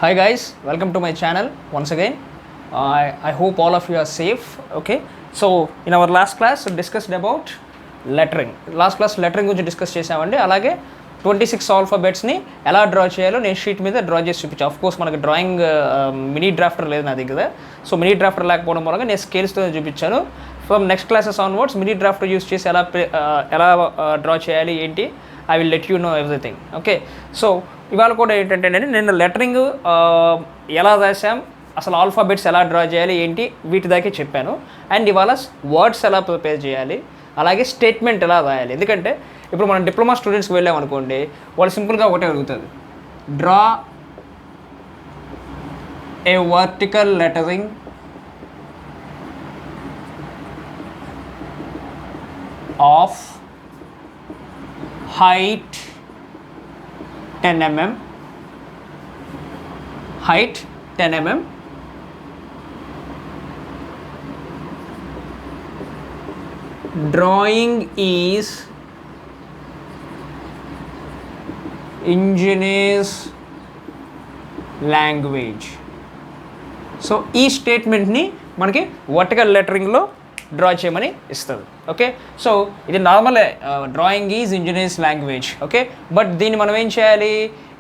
Hi guys, welcome to my channel once again. I hope all of you are safe. Okay, so in our last class we discussed about lettering. Last class lettering గురించి discuss చేసామండి. అలాగే 26 ఆల్ఫాబెట్స్ని ఎలా draw చేయాలో నేను sheet మీద draw చేసి చూపించాను. Of course మనకి డ్రాయింగ్ మినీ డ్రాఫ్టర్ లేదు నా దగ్గర. సో మినీ డ్రాఫ్టర్ లేకపోవడం వల్ల నేను స్కేల్స్తో చూపించాను. From next classes onwards mini drafter use చేసి ఎలా డ్రా చేయాలి ఏంటి I will let you know everything. Okay, so ఇవాళ కూడా ఏంటంటే నేను లెటరింగ్ ఎలా రాసాం, అసలు ఆల్ఫాబెట్స్ ఎలా డ్రా చేయాలి ఏంటి వీటి దాకే చెప్పాను. అండ్ ఇవాళ వర్డ్స్ ఎలా ప్రిపేర్ చేయాలి, అలాగే స్టేట్మెంట్ ఎలా రాయాలి. ఎందుకంటే ఇప్పుడు మనం డిప్లొమా స్టూడెంట్స్కి వెళ్ళామనుకోండి, వాళ్ళు సింపుల్గా ఒకటే అడుగుతుంది, draw A vertical lettering of height 10 mm, height 10 mm, drawing is engineer's language. So ఈ స్టేట్మెంట్ని మనకి వర్టికల్ లెటరింగ్లో డ్రా చేయమని ఇస్తుంది. ఓకే, సో ఇది normal drawing is engineers language. Okay, but దీన్ని మనం ఏం చేయాలి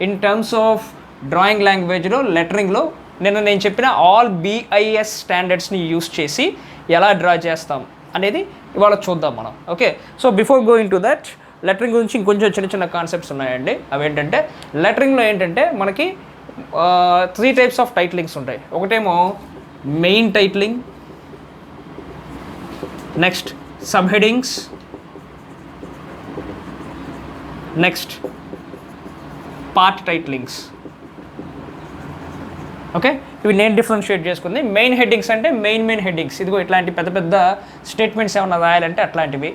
ఇన్ టర్మ్స్ ఆఫ్ డ్రాయింగ్ లాంగ్వేజ్లో లెటరింగ్లో నేను చెప్పిన ఆల్ BIS స్టాండర్డ్స్ని యూస్ చేసి ఎలా డ్రా చేస్తాం అనేది ఇవాళ చూద్దాం మనం. Okay, so before going to that lettering గురించి ఇంకొంచెం చిన్న చిన్న కాన్సెప్ట్స్ ఉన్నాయండి. అవి ఏంటంటే లెటరింగ్లో ఏంటంటే మనకి 3 టైప్స్ ఆఫ్ టైటిలింగ్స్ ఉంటాయి. ఒకటేమో main titling, next sub headings, next part titlings. Okay, ఇవి నేను డిఫరెన్షియేట్ చేసుకుంది. మెయిన్ హెడ్డింగ్స్ అంటే మెయిన్ హెడ్డింగ్స్, ఇదిగో ఇట్లాంటి పెద్ద పెద్ద స్టేట్మెంట్స్ ఏమన్నా రాయాలంటే అట్లాంటివి.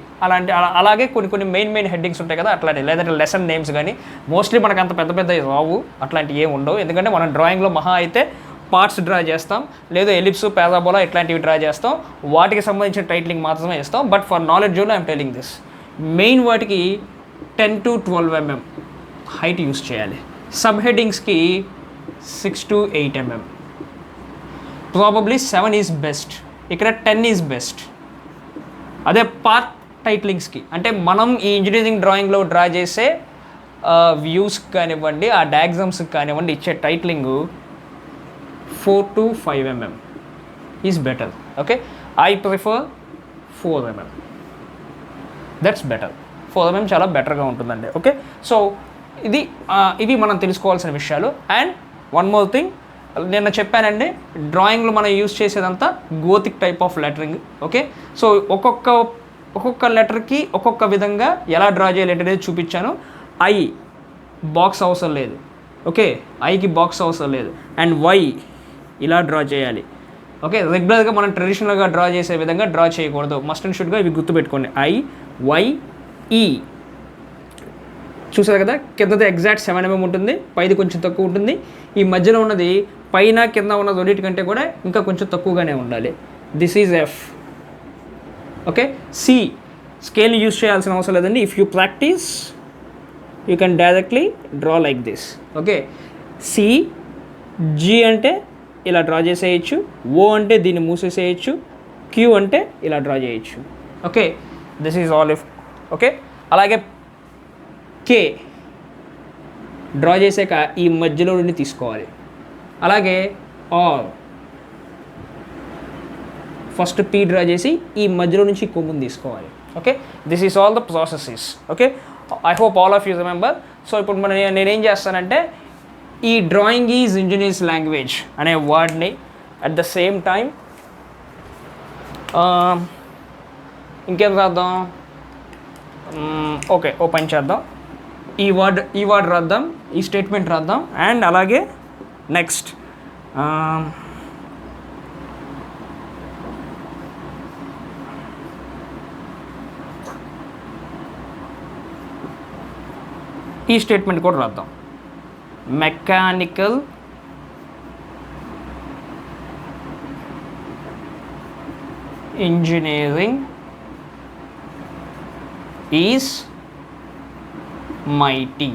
అలాగే కొన్ని మెయిన్ హెడ్డింగ్స్ ఉంటాయి కదా అట్లాంటివి, లేదంటే లెసన్ నేమ్స్ కానీ. మోస్ట్లీ మనకు అంత పెద్ద రావు, అట్లాంటివి ఏమి ఉండవు. ఎందుకంటే మనం డ్రాయింగ్లో మహా అయితే పార్ట్స్ డ్రా చేస్తాం, లేదా ఎలిప్స్, పారాబోలా ఇట్లాంటివి డ్రా చేస్తాం. వాటికి సంబంధించిన టైటిలింగ్ మాత్రమే ఇస్తాం. But for knowledge zone I'm telling this, main వాటికి 10 to 12 mm హైట్ యూస్ చేయాలి. సబ్ హెడ్డింగ్స్కి 6 to 8 mm, probably 7 is best, ఇక్కడ 10 ఈజ్ బెస్ట్. అదే పార్ట్ టైటిలింగ్స్కి అంటే మనం ఈ ఇంజనీరింగ్ డ్రాయింగ్లో డ్రా చేసే వ్యూస్కి కానివ్వండి, ఆ డయాగ్రామ్స్కి కానివ్వండి, ఇచ్చే టైటిలింగు 4 to 5 mm is better. Okay, I prefer 4 mm. That's better. 4 mm చాలా బెటర్గా ఉంటుందండి. ఓకే, సో ఇవి మనం తెలుసుకోవాల్సిన విషయాలు. అండ్ వన్ మోర్ థింగ్, నేను చెప్పానండి డ్రాయింగ్లో మనం యూజ్ చేసేదంతా Gothic type of lettering. Okay, so ఒక్కొక్క లెటర్కి ఒక్కొక్క విధంగా ఎలా డ్రా చేయాలి అనేది చూపించాను. ఐ బాక్స్ అవసరం లేదు. ఓకే, ఐకి బాక్స్ అవసరం లేదు. అండ్ వై ఇలా డ్రా చేయాలి. ఓకే, రెగ్యులర్గా మనం ట్రెడిషనల్గా డ్రా చేసే విధంగా డ్రా చేయకూడదు. మస్ట్ అండ్ షుడ్గా ఇవి గుర్తుపెట్టుకోండి. IYE చూసారు కదా, కిందది ఎగ్జాక్ట్ 7 mm ఉంటుంది, పైది కొంచెం తక్కువ ఉంటుంది. ఈ మధ్యలో ఉన్నది పైన కింద ఉన్న రెండింటి కంటే కూడా ఇంకా కొంచెం తక్కువగానే ఉండాలి. This is F. Okay, C స్కేల్ని యూజ్ చేయాల్సిన అవసరం లేదండి. If you practice you can directly draw like this. Okay, C, G అంటే ఇలా డ్రా చేసేయచ్చు, O అంటే దీన్ని మూసేసేయచ్చు, Q అంటే ఇలా డ్రా చేయొచ్చు. Okay, this is all. Okay, అలాగే K డ్రా చేసాక ఈ మధ్యలో నుండి తీసుకోవాలి. అలాగే R ఫస్ట్ P డ్రా చేసి ఈ మధ్యలో నుంచి కొమ్ముని తీసుకోవాలి. Okay, this is all the processes. Okay, I hope all of you remember. So ఇప్పుడు నేనేం చేస్తానంటే ఈ డ్రాయింగ్ ఈజ్ ఇంజనీర్స్ లాంగ్వేజ్ అనే వర్డ్ని అట్ ద సేమ్ టైం ఇంకేం రాద్దాం. ఓకే, ఓపెన్ చేద్దాం. ఈ వర్డ్ రాద్దాం, ఈ స్టేట్మెంట్ రాద్దాం. అండ్ అలాగే నెక్స్ట్ ఈ స్టేట్మెంట్ కూడా రాద్దాం. Mechanical engineering is mighty.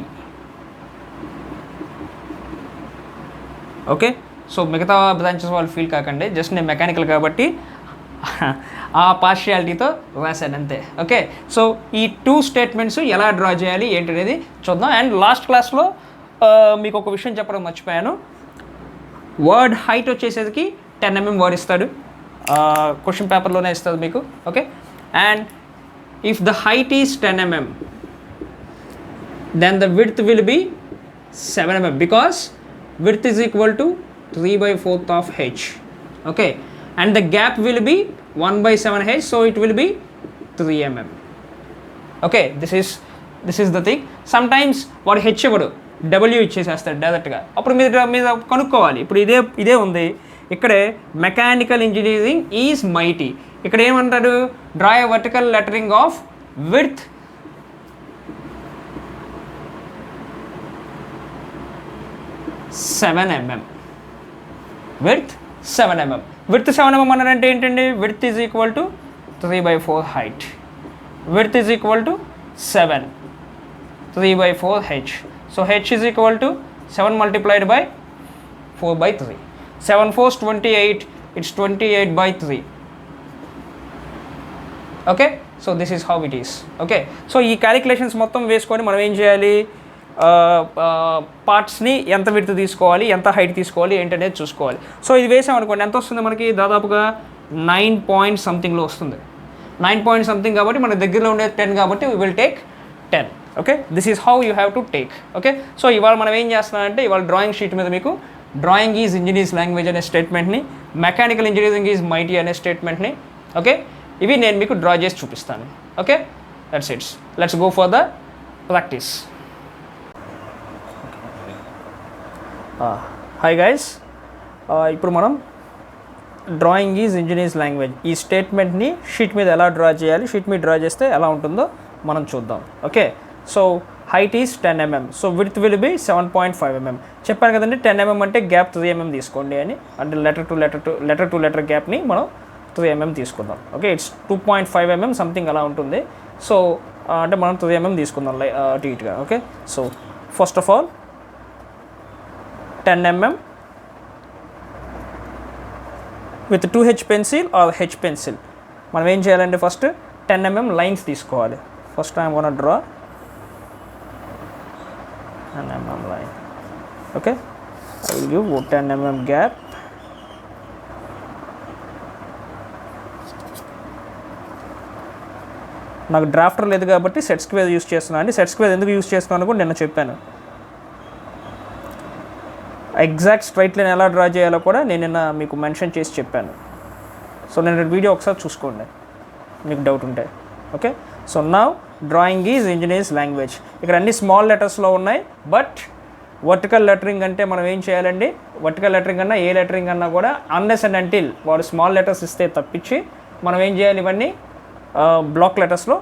Okay, so మిగతా బ్రాంచెస్ వాళ్ళు ఫీల్ కాకండి, జస్ట్ నేను మెకానికల్ కాబట్టి ఆ పార్షియాలిటీతో రాశాను అంతే. ఓకే, సో ఈ 2 స్టేట్మెంట్స్ ఎలా డ్రా చేయాలి ఏంటి అనేది చూద్దాం. అండ్ లాస్ట్ క్లాస్లో మీకు ఒక విషయం చెప్పడం మర్చిపోయాను. వర్డ్ హైట్ వచ్చేసరికి 10 mm వర్డ్ ఇస్తాడు, క్వశ్చన్ పేపర్లోనే ఇస్తుంది మీకు. Okay, and if the height is 10 mm then the width will be 7 mm because width is equal to 3/4 of h. Okay, and the gap will be 1/7 h, so it will be 3 mm. Okay, this is the thing. Sometimes వాడు h ఇవ్వడు, w ఇచ్చేసేస్తాడు డైరెక్ట్గా, అప్పుడు మీరు కనుక్కోవాలి. ఇప్పుడు ఇదే ఉంది ఇక్కడే, మెకానికల్ ఇంజనీరింగ్ ఈజ్ మైటీ. ఇక్కడ ఏమంటాడు, draw a vertical lettering of width 7 mm. Width 7 mm. Width 7 mm అన్నారంటే ఏంటండి, width is equal to 3/4 height, width is equal to 7, 3/4 h. So h is equal to 7 multiplied by 4/3. 7 4s 28, it's 28/3. Okay, so this is how it is. Okay, so ఈ calculations మొత్తం వేసుకొని మనం ఏం చేయాలి, పార్ట్స్ని ఎంత width తీసుకోవాలి, ఎంత హైట్ తీసుకోవాలి ఏంటనేది చూసుకోవాలి. సో ఇది వేసామనుకోండి ఎంత వస్తుంది మనకి, దాదాపుగా 9 point somethingలో వస్తుంది. 9 point something కాబట్టి మన దగ్గరలో ఉండే 10 కాబట్టి we will take 10. Okay, this is how you have to take. Okay, so ఇవాళ మనం ఏం చేస్తున్నామంటే, ఇవాళ డ్రాయింగ్ షీట్ మీద మీకు డ్రాయింగ్ ఈజ్ ఇంజనీర్స్ లాంగ్వేజ్ అనే స్టేట్మెంట్ని, మెకానికల్ ఇంజనీరింగ్ ఈజ్ మైటీ అనే స్టేట్మెంట్ని, ఓకే, ఇవి నేను మీకు డ్రా చేసి చూపిస్తాను. Okay, that's it's. Let's go for the practice. Hi guys, ఇప్పుడు మనం డ్రాయింగ్ ఈజ్ ఇంజనీర్స్ లాంగ్వేజ్ ఈ స్టేట్మెంట్ని షీట్ మీద ఎలా డ్రా చేయాలి, షీట్ మీద డ్రా చేస్తే ఎలా ఉంటుందో మనం చూద్దాం. Okay, so height is 10 mm, so width will be 7.5 mm. చెప్పాను కదండి 10 mm అంటే గ్యాప్ 3 mm తీసుకోండి అని, అంటే లెటర్ టు లెటర్ గ్యాప్ని మనం 3 mm తీసుకుందాం. ఓకే, ఇట్స్ 2.5 mm సంథింగ్ అలా ఉంటుంది. సో అంటే మనం 3 mm తీసుకుందాం అటు ఇటుగా. Okay, so first of all 10 mm with 2H pencil or H pencil. మనం ఏం చేయాలంటే ఫస్ట్ 10 mm లైన్స్ తీసుకోవాలి. First I'm gonna draw 10 mm line. Okay, I will give 10 mm gap. నాకు డ్రాఫ్టర్ లేదు కాబట్టి సెట్ స్క్వేర్ యూస్ చేస్తున్నాను అండి. Set square ఎందుకు యూస్ చేస్తున్నాను కూడా నిన్న చెప్పాను. ఎగ్జాక్ట్ స్ట్రైట్ లైన్ ఎలా డ్రా చేయాలో కూడా నేను నిన్న మీకు మెన్షన్ చేసి చెప్పాను. సో నేను వీడియో ఒకసారి చూసుకోండి మీకు డౌట్ ఉంటే. Okay, so now drawing is engineers language. ఇక్కడ అన్ని స్మాల్ లెటర్స్లో ఉన్నాయి, బట్ వర్టికల్ లెటరింగ్ అంటే మనం ఏం చేయాలండి, వర్టికల్ లెటరింగ్ అన్నా ఏ లెటరింగ్ అన్నా కూడా అన్లెస్ అండ్ అంటిల్ వాడు స్మాల్ లెటర్స్ ఇస్తే తప్పించి మనం ఏం చేయాలి, ఇవన్నీ బ్లాక్ లెటర్స్లో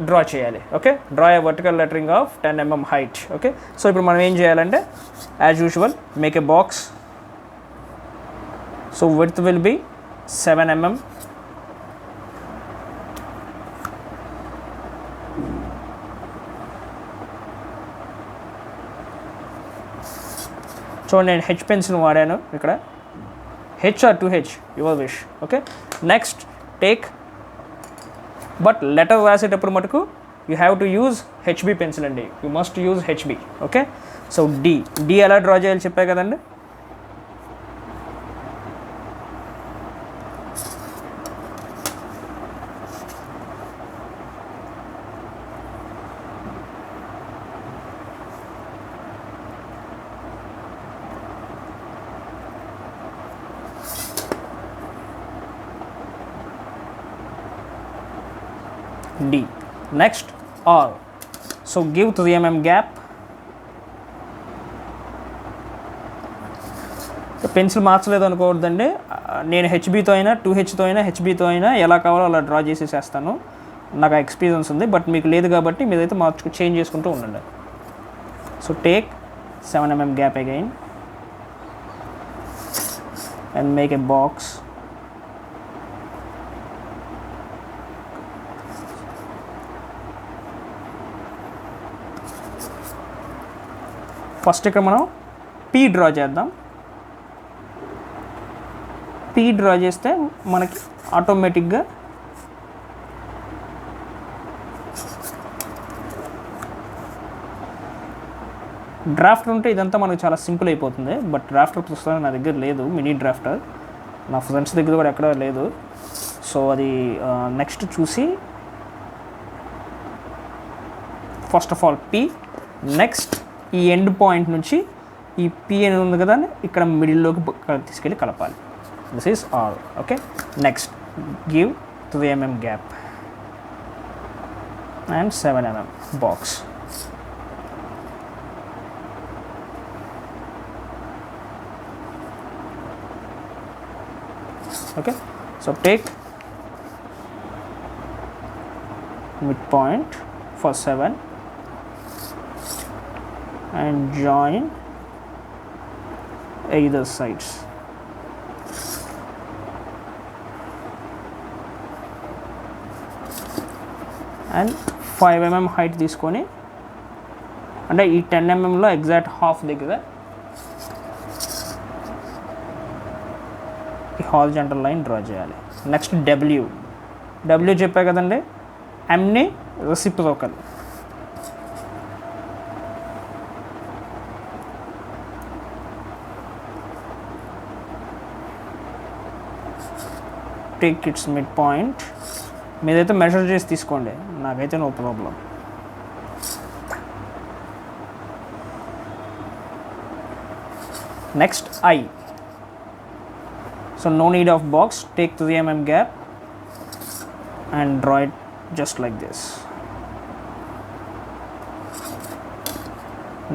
డ్రా చేయాలి. Okay, draw A vertical lettering of 10 mm height. Okay, so ఇప్పుడు మనం ఏం చేయాలంటే as usual make a box. So width will be 7 mm. చూడండి నేను హెచ్ పెన్సిల్ వాడాను ఇక్కడ, H R 2H your wish. Okay, next take, but letter రాసేటప్పుడు మటుకు you have to use HB pencil అండి, you must use HB. Okay, so D ఎలా డ్రా చేయాలి చెప్పా కదండి. D. Next R. So give 3 mm gap. Pencil మార్చలేదు అనుకోవద్దండి, నేను హెచ్బీతో అయినా 2Hతో అయినా హెచ్బీతో అయినా ఎలా కావాలో అలా డ్రా చేసేసేస్తాను, నాకు ఎక్స్పీరియన్స్ ఉంది. బట్ మీకు లేదు కాబట్టి మీరైతే చేంజ్ చేసుకుంటూ ఉండండి. So take 7 mm gap again and make a box. First ఇక్కడ మనం P డ్రా చేద్దాం. పీ డ్రా చేస్తే మనకి ఆటోమేటిక్గా డ్రాఫ్టర్ ఉంటే ఇదంతా మనకు చాలా సింపుల్ అయిపోతుంది. బట్ డ్రాఫ్టర్ ప్రస్తుతం నా దగ్గర లేదు, మినీ డ్రాఫ్టర్ నా ఫ్రెండ్స్ దగ్గర కూడా ఎక్కడ లేదు. సో అది నెక్స్ట్ చూసి first of all P, next ఈ ఎండ్ పాయింట్ నుంచి ఈ పీ అని ఉంది కదా ఇక్కడ మిడిల్లోకి తీసుకెళ్ళి కలపాలి. This is all. Okay, next give 3 mm gap and 7 mm box. Okay, so take midpoint for 7 and join either sides. And 5 mm height తీసుకొని అంటే ఈ 10 mm లో ఎగ్జాక్ట్ హాఫ్ దగ్గర ఈ హారిజాంటల్ లైన్ డ్రా చేయాలి. నెక్స్ట్ డబ్ల్యూ చెప్పా కదండి, ఎంని reciprocal. Take its mid point. మీరైతే మెజర్ చేసి తీసుకోండి, నాకైతే no problem. Next I. So no need of box, take 3 mm gap and draw it just like this.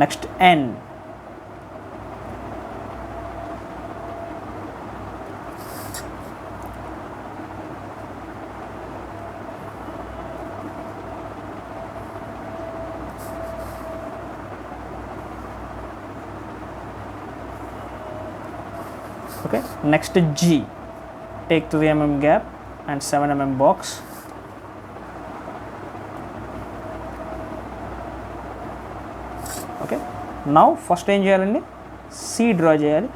Next N. Okay, next G. Take 3 mm gap and 7 mm box. Okay, now first ఏం చేయాలండి, C draw చేయాలి.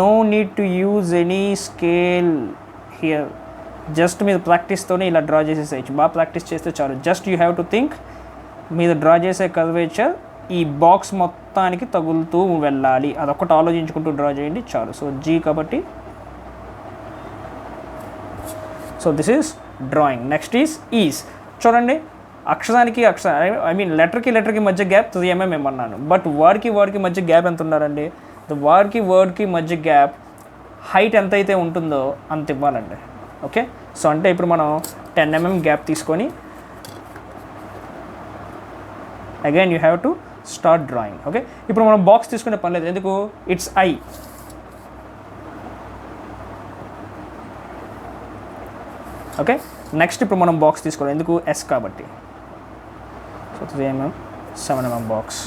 No need to use any scale here. Just మీరు ప్రాక్టీస్తోనే ఇలా draw చేసేసేయచ్చు. బాగా practice చేస్తే చాలు. Just you have to think మీరు డ్రా చేసే కర్వేచర్ ఈ బాక్స్ మొత్తానికి తగులుతూ వెళ్ళాలి. అదొక్కటి ఆలోచించుకుంటూ డ్రా చేయండి చాలు. సో జీ కాబట్టి so this is drawing. Next is. చూడండి, అక్షరానికి ఐ మీన్ లెటర్కి మధ్య గ్యాప్ 3 mm ఏమన్నాను, బట్ వర్డ్కి మధ్య గ్యాప్ ఎంత ఉన్నారండి? వర్డ్కి మధ్య గ్యాప్ హైట్ ఎంత అయితే ఉంటుందో అంత ఇవ్వాలండి. ఓకే, సో అంటే ఇప్పుడు మనం 10 mm గ్యాప్ తీసుకొని again you have to start drawing. Okay, ఇప్పుడు మనం బాక్స్ తీసుకునే పని లేదు, ఎందుకు? It's I. ఓకే, నెక్స్ట్ ఇప్పుడు మనం బాక్స్ తీసుకోవాలి, ఎందుకు? ఎస్ కాబట్టి. So 3 mm 7 mm box.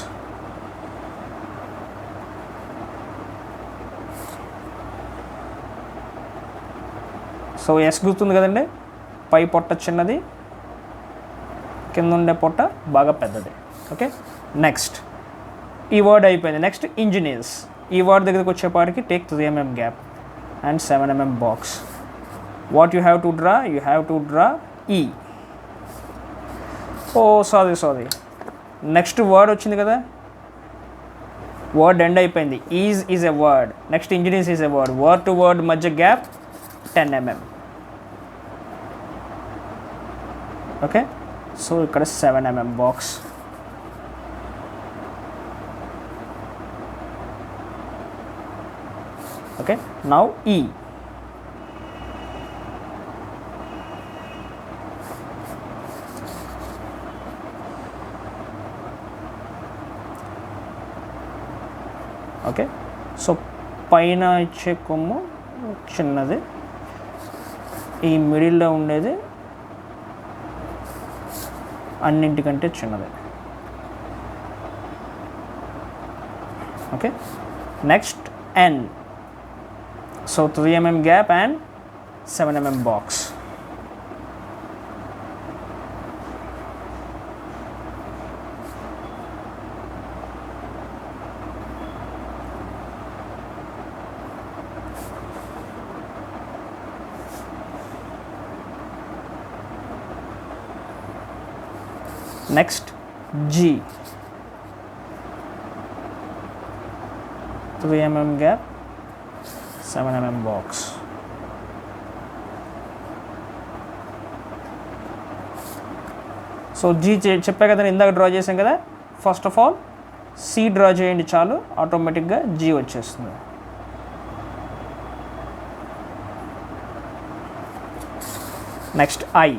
So S గుర్తుంది కదండి, పై పొట్ట చిన్నది, కింద ఉండే పొట్ట బాగా పెద్దది. ఓకే, నెక్స్ట్ ఈ వర్డ్ అయిపోయింది. Next engineers. ఈ వర్డ్ దగ్గరికి వచ్చేపాటికి take 3 mm gap and 7 mm box. What you have to draw? You have to draw ఈ. ఓ సారీ, నెక్స్ట్ వర్డ్ వచ్చింది కదా, వర్డ్ ఎండ్ అయిపోయింది. Is a word. Next engineers is a word. Word to word మధ్య gap 10 mm. Okay, so ఇక్కడ 7 mm box. Okay, now ఈ. Okay, so పైన ఇచ్చే కొమ్ము చిన్నది, ఈ మిడిల్లో ఉండేది అన్నింటికంటే చిన్నది. Okay, next N. So 3 mm gap and 7 mm box. Next, G, 3 mm gap, 7 mm box. So G చెప్పా కదా, ఇందాక డ్రా చేసాం కదా. First of all C draw చేయండి చాలు, ఆటోమేటిక్గా జీ వచ్చేస్తుంది. Next I,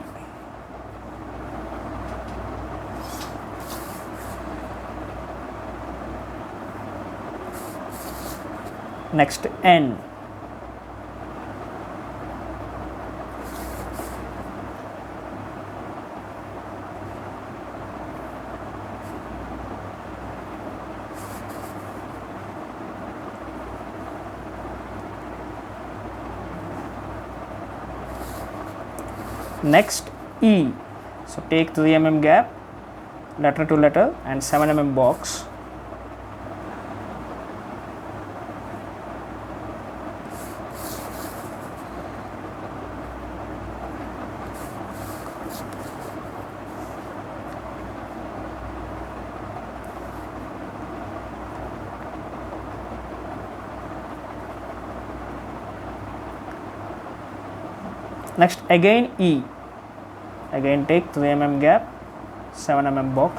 next N, next E. So take 3 mm gap, letter to letter, and 7 mm box. Next again E. Again take 3 mm gap, 7 mm box.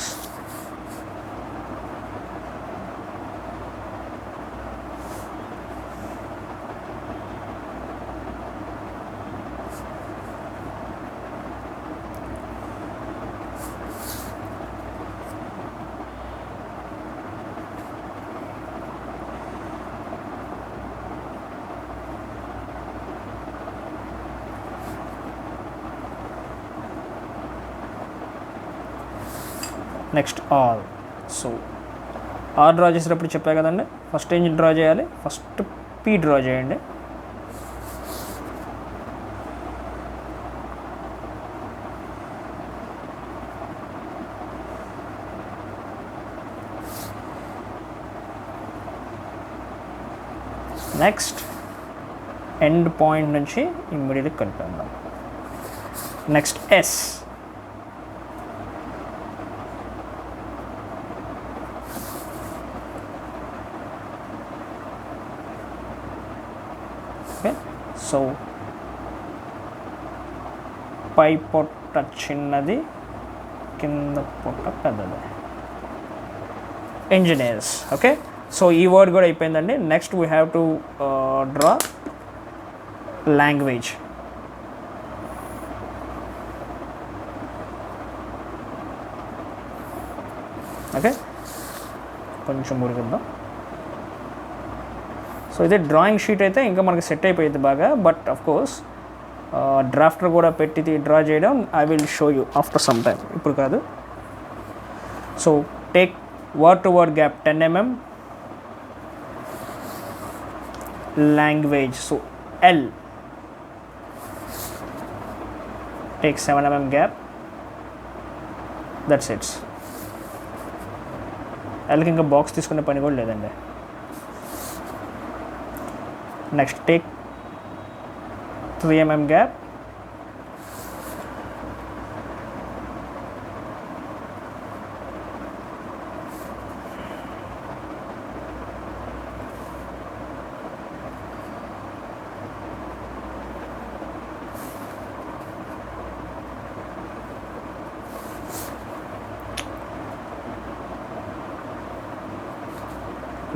Next R. So R draw చేసేటప్పుడు చెప్పా కదండి, first ఏం draw చేయాలి, first P draw చేయండి. Next end point నుంచి ఇమ్మీడియట్గా కలిపేద్దాం. Next S. So పై పొట్ట చిన్నది, కింద పొట్ట పెద్దది. ఇంజనీర్స్. ఓకే, సో ఈ వర్డ్ కూడా అయిపోయిందండి. Next we have to draw language. Okay, కొంచెం మురిగిద్దాం. సో ఇదే డ్రాయింగ్ షీట్ అయితే ఇంకా మనకి సెట్ అయిపోయింది బాగా. బట్ ఆఫ్ కోర్స్ డ్రాఫ్టర్ కూడా పెట్టి డ్రా చేయడం I will show you after some time, ఇప్పుడు కాదు. So take word to word gap 10 mm, language. So L, take 7 mm gap, that's its. ఎల్కి ఇంకా బాక్స్ తీసుకునే పని కూడా లేదండి. Next take 3 mm gap,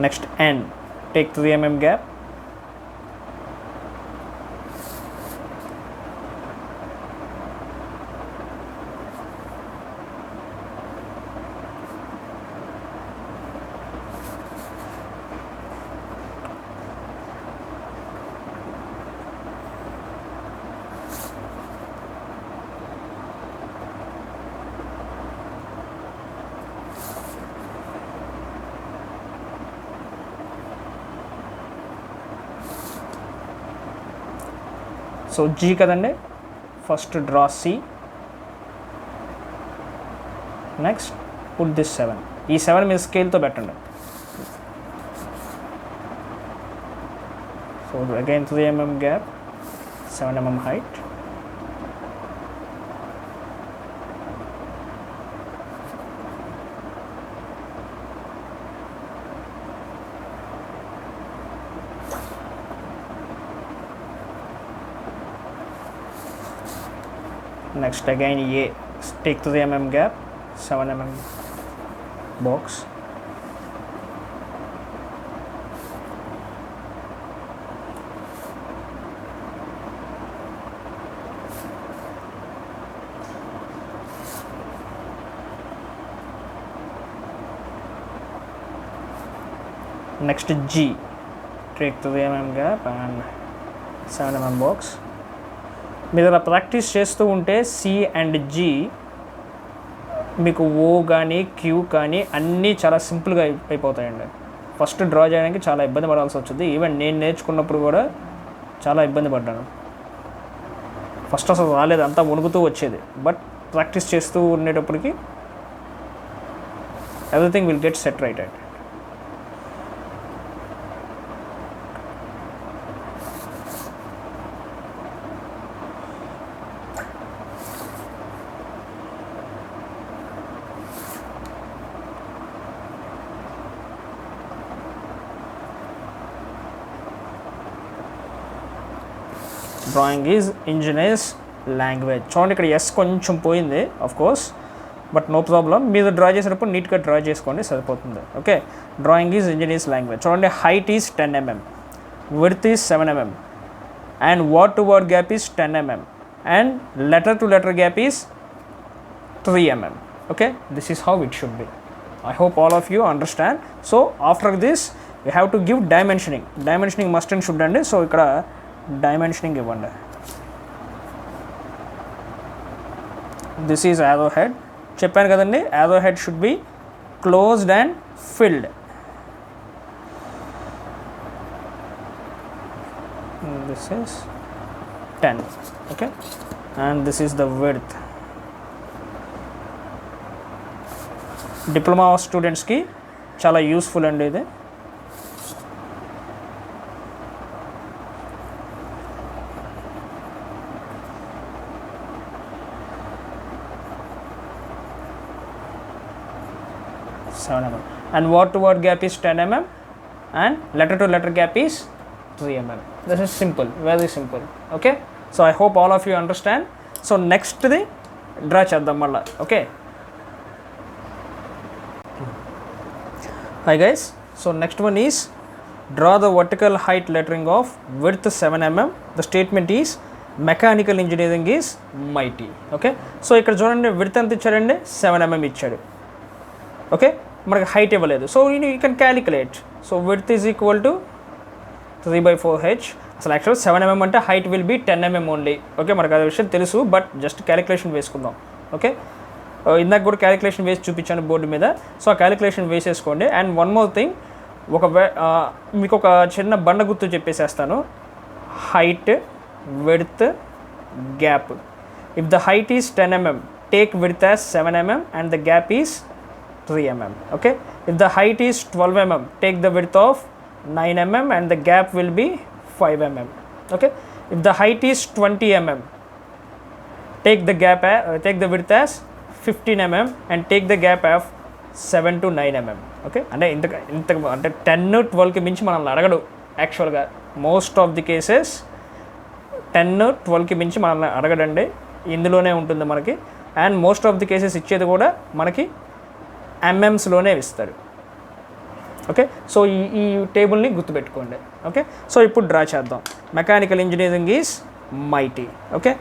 next N, take 3 mm gap, so G కదండి, first draw C, next put this 7. ఈ 7 మీరు స్కేల్తో పెట్టండి. So again 3 mm gap, 7 mm height. Next again A, take 3 mm gap, 7 mm box. Next G, take 3 mm gap and 7 mm box. మీరు అలా practice చేస్తూ ఉంటే C and G మీకు ఓ కానీ క్యూ కానీ అన్నీ చాలా సింపుల్గా అయిపోతాయండి. ఫస్ట్ డ్రా చేయడానికి చాలా ఇబ్బంది పడాల్సి వచ్చింది. ఈవెన్ నేను నేర్చుకున్నప్పుడు కూడా చాలా ఇబ్బంది పడ్డాను. ఫస్ట్ అసలు రాలేదు, అంతా వణుకుతూ వచ్చేది. బట్ ప్రాక్టీస్ చేస్తూ ఉండేటప్పటికి everything will get set right. Drawing is engineers language. చూడండి ఇక్కడ ఎస్ కొంచెం పోయింది of course, but no problem. మీరు డ్రా చేసేటప్పుడు నీట్గా డ్రా చేసుకోండి, సరిపోతుంది. Okay, drawing is engineers language. చూడండి height is 10 mm, width is 7 mm, and word to word gap is 10 mm, and letter to letter gap is 3 mm. Okay, this is how it should be. I hope all of you understand. So after this you have to give dimensioning. Dimensioning must and should అండి. So ఇక్కడ dimensioning ఇవ్వండి. This is arrow head. చెప్పాను కదండి, arrow head should be closed and field. This is 10. Okay, and this is the width. Diploma స్టూడెంట్స్కి చాలా useful అండి ఇది. And word to word gap is 10 mm and letter to letter gap is 3 mm. This is simple, very simple. Okay, so I hope all of you understand. So next the draw cheddam malla. Okay, hi guys, so next one is draw the vertical height lettering of width 7 mm. The statement is mechanical engineering is mighty. Okay, so ఇక్కడ చూడండి width ఎంత ఇచ్చారండి, 7 mm ఇచ్చాడు. Okay, మనకి height ఇవ్వలేదు. So you can calculate. So width is equal to 3/4h. అసలు actual 7 mm అంటే height will be 10 mm only. Okay, మనకు అదే విషయం తెలుసు, బట్ జస్ట్ క్యాలిక్యులేషన్ వేసుకుందాం. ఓకే, ఇందాక కూడా క్యాలిక్యులేషన్ వేసి చూపించాను బోర్డు మీద. సో ఆ క్యాలిక్యులేషన్ వేసేసుకోండి. అండ్ వన్ మోర్ థింగ్, మీకు ఒక చిన్న బండ గుర్తు చెప్పేసేస్తాను. Height, width, gap. If the height is 10 mm, take width as 7 mm and the gap is 3 mm. Okay, if the height is 12 mm, take the width of 9 mm and the gap will be 5 mm. Okay, if the height is 20 mm, take the width as 15 mm and take the gap of 7 to 9 mm. Okay, అంటే అంటే 10-12కి మించి మనల్ని అడగడు యాక్చువల్గా. Most of the cases 10-12కి మించి మనల్ని అడగడండి, ఇందులోనే ఉంటుంది మనకి. And most of the cases ఇచ్చేది కూడా మనకి ఎంఎంస్లోనే ఇస్తారు. ఓకే, సో ఈ టేబుల్ని గుర్తుపెట్టుకోండి. ఓకే, సో ఇప్పుడు డ్రా చేద్దాం. Mechanical engineering is mighty. Okay,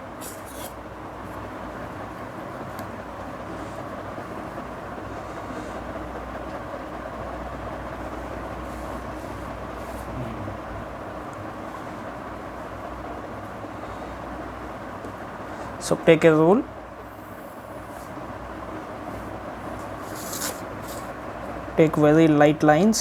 so take a rule. Take very light lines.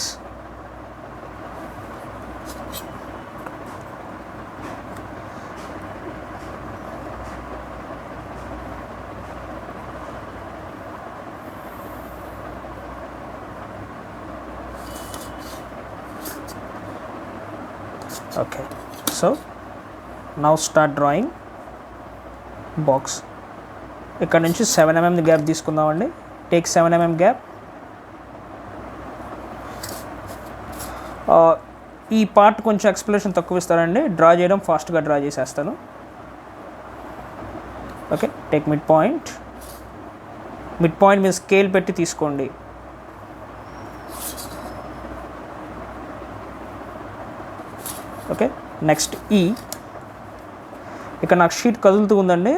Okay, so now start drawing box. ఇక్కడ నుంచి 7 mm గ్యాప్ తీసుకుందామండి. Take 7 mm gap. ఈ పార్ట్ కొంచెం ఎక్స్ప్లెనేషన్ తక్కువ ఇస్తారండి, డ్రా చేయడం ఫాస్ట్గా డ్రా చేసేస్తాను. ఓకే, టేక్ మిడ్ పాయింట్ మీద స్కేల్ పెట్టి తీసుకోండి. ఓకే, నెక్స్ట్ ఈ ఇక్కడ నాకు షీట్ కదులుతూ ఉందండి.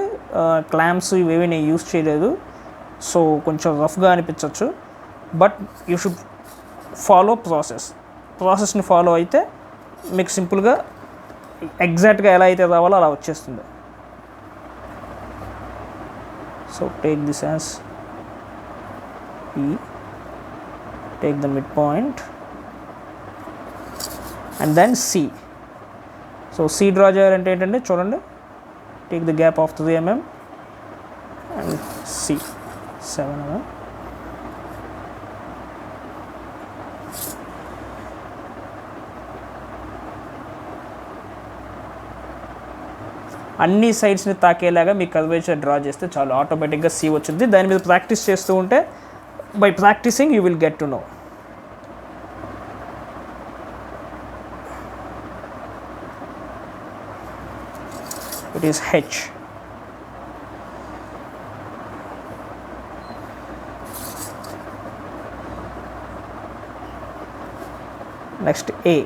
క్లాంప్స్ ఇవేవి నేను యూస్ చేయలేదు, సో కొంచెం రఫ్గా అనిపించవచ్చు. బట్ యూ షుడ్ ఫాలో ప్రాసెస్ని ఫాలో అయితే మీకు సింపుల్గా ఎగ్జాక్ట్గా ఎలా అయితే రావాలో అలా వచ్చేస్తుంది. So take this as E, take the mid point and then C. So C draw చేయాలంటే ఏంటంటే చూడండి, take the gap of 3 mm and C 7 mm. అన్ని సైడ్స్ని తాకేలాగా మీకు కర్వేచర్ డ్రా చేస్తే చాలు, ఆటోమేటిక్గా సి వచ్చింది. దాని మీద ప్రాక్టీస్ చేస్తూ ఉంటే by practicing you will get to know. It is H. Next A.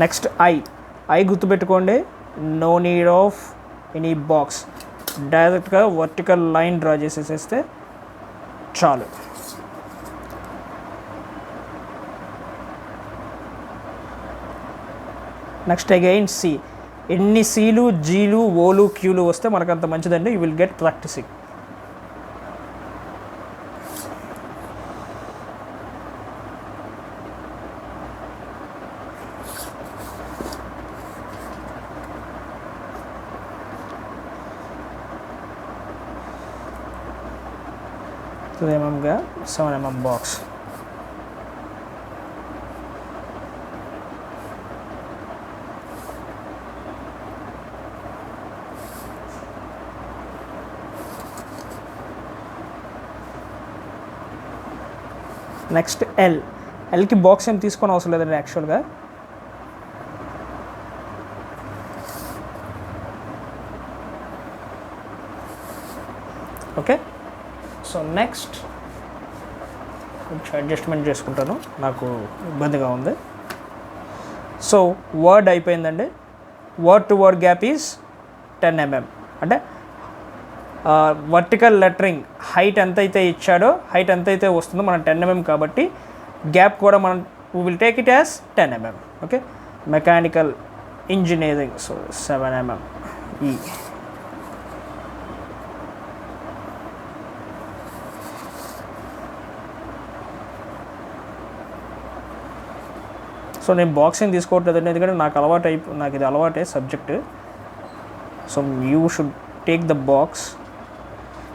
Next I గుర్తుపెట్టుకోండి, no need of any box, డైరెక్ట్గా వర్టికల్ లైన్ డ్రా చేసేసేస్తే చాలు. Next again C. ఎన్ని సీలు, జీలు, ఓలు, క్యూలు వస్తే మనకు అంత మంచిదండి. You will get practicing. mm gap, 7 mm box. Next ఎల్కి బాక్స్ ఏం తీసుకొని అవసరం లేదండి యాక్చువల్గా. ఓకే, సో నెక్స్ట్ కొంచెం అడ్జస్ట్మెంట్ చేసుకుంటాను, నాకు ఇబ్బందిగా ఉంది. సో వర్డ్ అయిపోయిందండి. Word to word gap is 10 mm. అంటే వర్టికల్ లెటరింగ్ హైట్ ఎంతైతే ఇచ్చాడో, హైట్ ఎంతైతే వస్తుందో మనం 10 mm కాబట్టి గ్యాప్ కూడా మనం we will take it as 10 mm. Okay, mechanical engineering, so 7 mm E. So నేను బాక్సింగ్ తీసుకోవట్లేదండి, ఎందుకంటే నాకు ఇది అలవాటే subject. So you should take the box.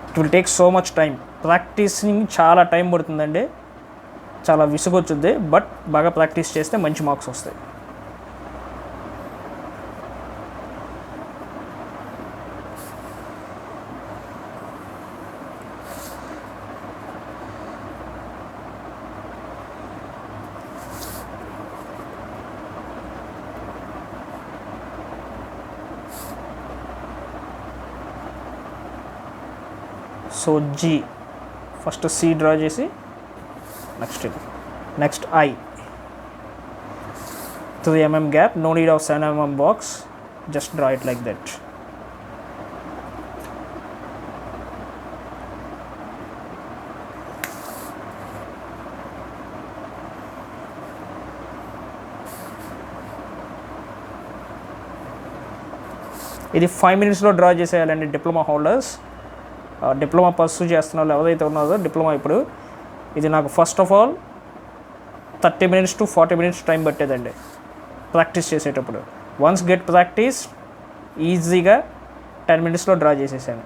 It will take so much time. Practising చాలా టైం పడుతుందండి, చాలా విసుగొచ్చుద్ది. బట్ బాగా ప్రాక్టీస్ చేస్తే మంచి మార్క్స్ వస్తాయి. So G first C draw చేసి next I 3 mm gap, no need of 7 mm box, just draw it like that. ఇది 5 minutesలో డ్రా చేసేయాలండి డిప్లొమా హోల్డర్స్. డిప్లొమా పర్సూ చేస్తున్న వాళ్ళు ఎవరైతే ఉన్నారో డిప్లొమా, ఇప్పుడు ఇది నాకు first of all 30 minutes to 40 minutes time పట్టేదండి ప్రాక్టీస్ చేసేటప్పుడు. వన్స్ గెట్ ప్రాక్టీస్ ఈజీగా 10 minutesలో డ్రా చేసేసాను.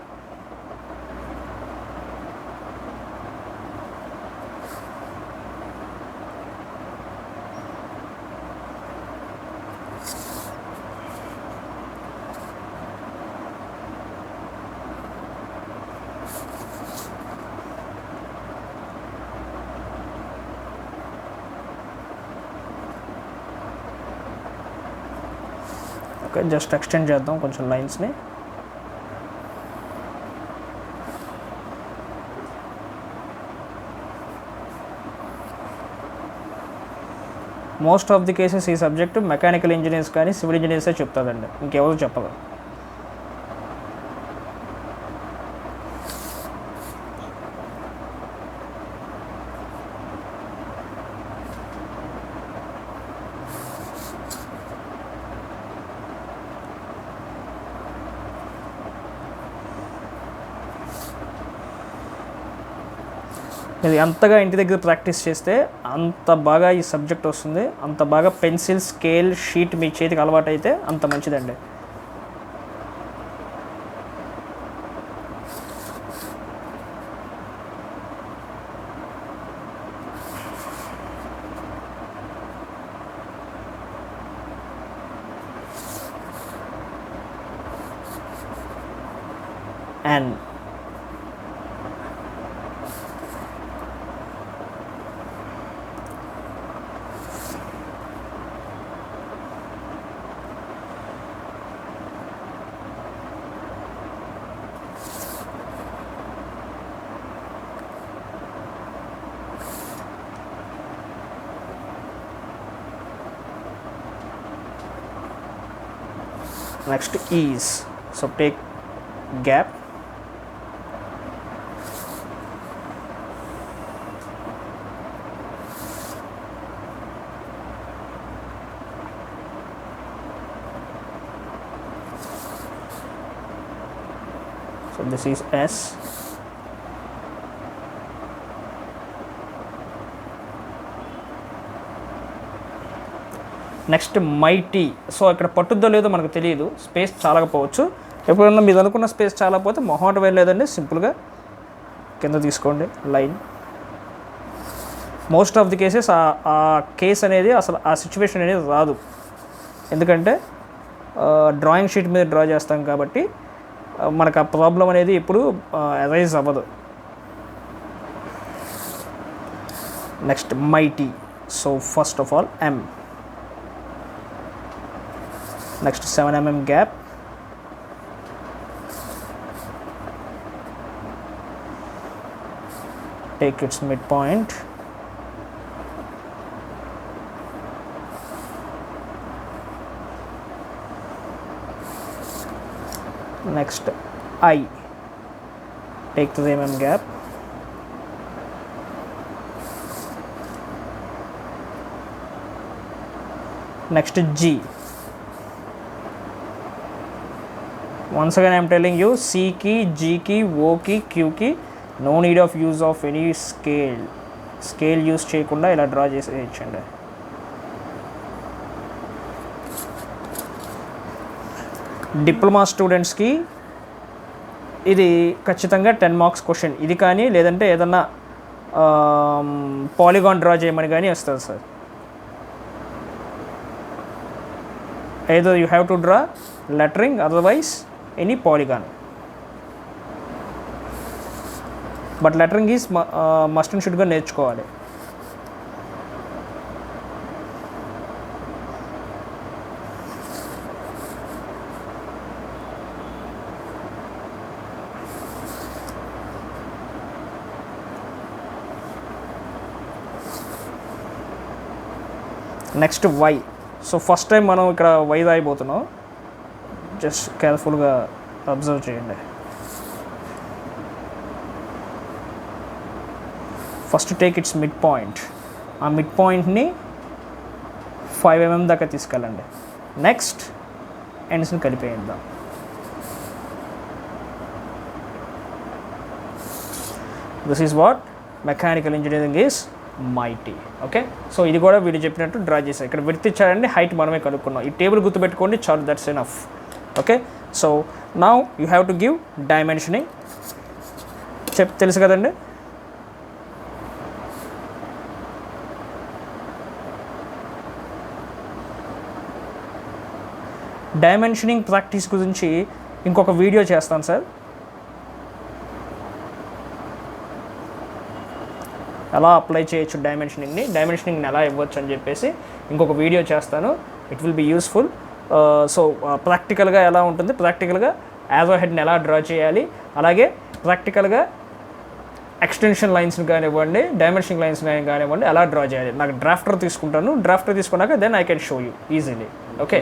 ఓకే, జస్ట్ ఎక్స్టెండ్ చేద్దాం కొంచెం లైన్స్ని. మోస్ట్ ఆఫ్ ది కేసెస్ ఈ సబ్జెక్ట్ మెకానికల్ ఇంజనీర్స్ కానీ సివిల్ ఇంజనీర్సే చెప్తారండి, ఇంకెవరు చెప్పదు. ఇది అంతగా ఇంటి దగ్గర ప్రాక్టీస్ చేస్తే అంత బాగా ఈ సబ్జెక్ట్ వస్తుంది, అంత బాగా పెన్సిల్, స్కేల్, షీట్ మీ చేతికి అలవాటు అయితే అంత మంచిదండి. And next ease, so take gap, so this is S. Next mighty. So ఇక్కడ పట్టుద్దో లేదో మనకు తెలియదు, స్పేస్ చాలకపోవచ్చు. ఎప్పుడన్నా మీరు అనుకున్న స్పేస్ చాలకపోతే మొహమాట వెళ్ళలేదండి, సింపుల్గా కింద తీసుకోండి line. Most of the cases ఆ కేస్ అనేది అసలు ఆ సిచ్యువేషన్ అనేది రాదు, ఎందుకంటే డ్రాయింగ్ షీట్ మీద డ్రా చేస్తాం కాబట్టి మనకు ఆ ప్రాబ్లం అనేది ఇప్పుడు అరైజ్ అవ్వదు. Next mighty. So first of all M. Next 7 mm gap, take its midpoint, next I, take 3 mm gap, next G. Once again I am telling you, C key, G key, O key, Q key, no need of use of any scale. Scale use చేయకుండా ఇలా draw చేసేయచ్చండి. Diploma స్టూడెంట్స్కి ఇది ఖచ్చితంగా 10 marks question. ఇది కానీ లేదంటే ఏదన్నా polygon draw చేయమని కానీ వస్తుంది sir. either you have to draw lettering, otherwise any polygon, but lettering is must and should గా నేర్చుకోవాలి. Next Y. So first time మనం ఇక్కడ Y రాయబోతున్నాం, జస్ట్ కేర్ఫుల్గా అబ్జర్వ్ చేయండి. First take its mid point, ఆ మిడ్ పాయింట్ని 5 mm దాకా తీసుకెళ్ళండి. నెక్స్ట్ ఎండ్స్ని కలిపేద్దాం. This is what mechanical engineering is mighty. Okay, so ఇది కూడా వీళ్ళు చెప్పినట్టు డ్రా చేశారు. ఇక్కడ విడ్త్ ఇచ్చారండి, హైట్ మనమే కనుక్కున్నాం. ఈ టేబుల్ గుర్తుపెట్టుకోండి చాలు, that's enough. Okay, so now you have to give dimensioning. తెలుసు కదండి. డైమెన్షనింగ్ ప్రాక్టీస్ గురించి ఇంకొక వీడియో చేస్తాను సార్, ఎలా అప్లై చేయొచ్చు డైమెన్షనింగ్ని ఎలా ఇవ్వచ్చు అని చెప్పేసి ఇంకొక వీడియో చేస్తాను. It will be useful. So ప్రాక్టికల్గా ఎలా ఉంటుంది, ప్రాక్టికల్గా యారో హెడ్ని ఎలా డ్రా చేయాలి, అలాగే ప్రాక్టికల్గా ఎక్స్టెన్షన్ లైన్స్ని కానివ్వండి, డైమెన్షనింగ్ లైన్స్ కానివ్వండి ఎలా డ్రా చేయాలి. నాకు డ్రాఫ్టర్ తీసుకుంటాను, డ్రాఫ్టర్ తీసుకున్నాక then I can show you easily. Okay.